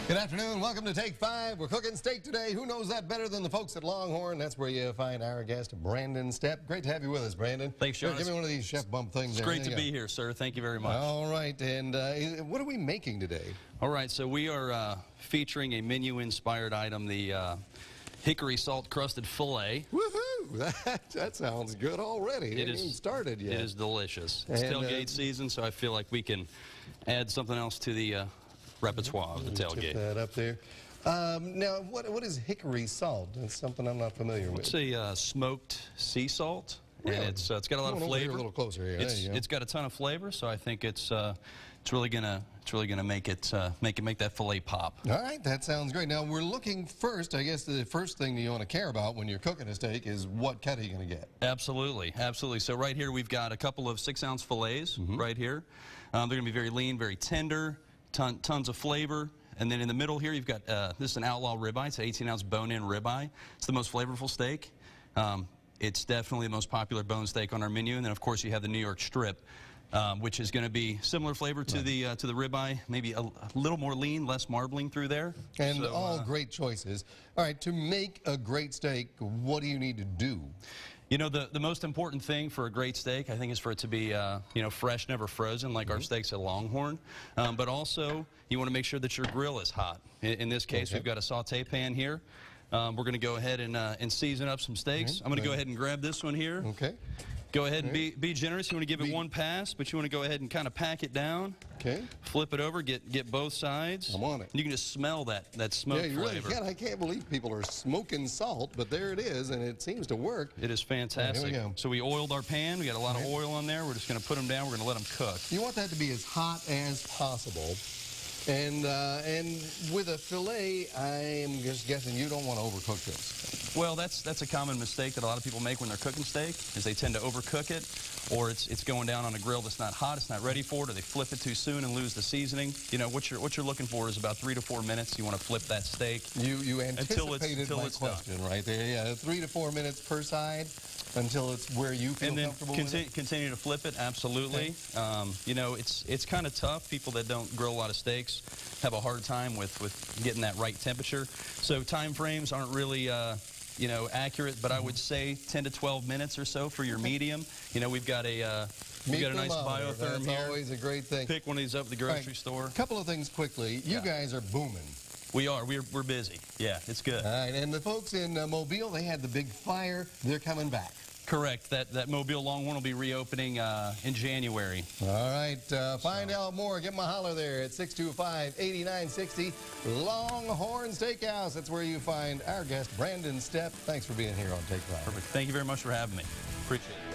Good afternoon. Welcome to Take 5. We're cooking steak today. Who knows that better than the folks at LongHorn? That's where you find our guest, Brandon Stepp. Great to have you with us, Brandon. Thanks, Sean. Give me one of these chef bump things. It's great to be here, sir. Thank you very much. All right. And what are we making today? All right. So we are featuring a menu-inspired item, the Hickory Salt-Crusted Filet. Woohoo! That sounds good already. It isn't started yet. It is delicious. It's tailgate season, so I feel like we can add something else to the repertoire of the tailgate. Put that up there. Now, what is hickory salt? That's something I'm not familiar with. It's a smoked sea salt, really? And it's got a lot of flavor. A little closer here. It's got a ton of flavor, so I think it's really gonna make that filet pop. All right, that sounds great. Now we're looking first. I guess the first thing that you want to care about when you're cooking a steak is what cut are you going to get? Absolutely, absolutely. So right here we've got a couple of 6-ounce fillets right here. They're going to be very lean, very tender. Tons of flavor. And then in the middle here, you've got, this is an outlaw ribeye. It's an 18-ounce bone-in ribeye. It's the most flavorful steak. It's definitely the most popular bone steak on our menu. And then, of course, you have the New York strip, which is going to be similar flavor to the ribeye, maybe a little more lean, less marbling through there. And so, all great choices. All right, to make a great steak, what do you need to do? You know, the most important thing for a great steak, I think, is for it to be, you know, fresh, never frozen, like our steaks at LongHorn. But also, you want to make sure that your grill is hot. In this case, we've got a saute pan here. We're going to go ahead and season up some steaks. I'm going to go ahead and grab this one here. Okay. Go ahead and be generous. You want to give it one pass, but you want to go ahead and kind of pack it down. Okay. Flip it over, get both sides. I'm on it. You can just smell that smoke flavor. Yeah, you really can. I can't believe people are smoking salt, but there it is, and it seems to work. It is fantastic. Right, here we go. So we oiled our pan. We got a lot of oil on there. We're just going to put them down. We're going to let them cook. You want that to be as hot as possible. And with a filet, I am just guessing you don't want to overcook this. Well, that's a common mistake that a lot of people make when they're cooking steak, is they tend to overcook it, or it's going down on a grill that's not hot, it's not ready for it, or they flip it too soon and lose the seasoning. You know, what you're looking for is about 3 to 4 minutes. You want to flip that steak. You anticipated until my it's question done. Right there. Yeah, 3 to 4 minutes per side until it's where you feel comfortable with it. Continue to flip it, absolutely. Okay. You know, it's kind of tough. People that don't grill a lot of steaks have a hard time with getting that right temperature. So time frames aren't really you know, accurate, but I would say 10 to 12 minutes or so for your medium. You know, we've got a nice biotherm here. That's always a great thing. Pick one of these up at the grocery store. A couple of things quickly. You guys are booming. We are. We're busy. Yeah, it's good. All right, and the folks in Mobile, they had the big fire. They're coming back. Correct. That Mobile LongHorn will be reopening in January. All right. Find out more. Give them a holler there at 625-8960 LongHorn Steakhouse. That's where you find our guest, Brandon Stepp. Thanks for being here on Take 5. Perfect. Thank you very much for having me. Appreciate it.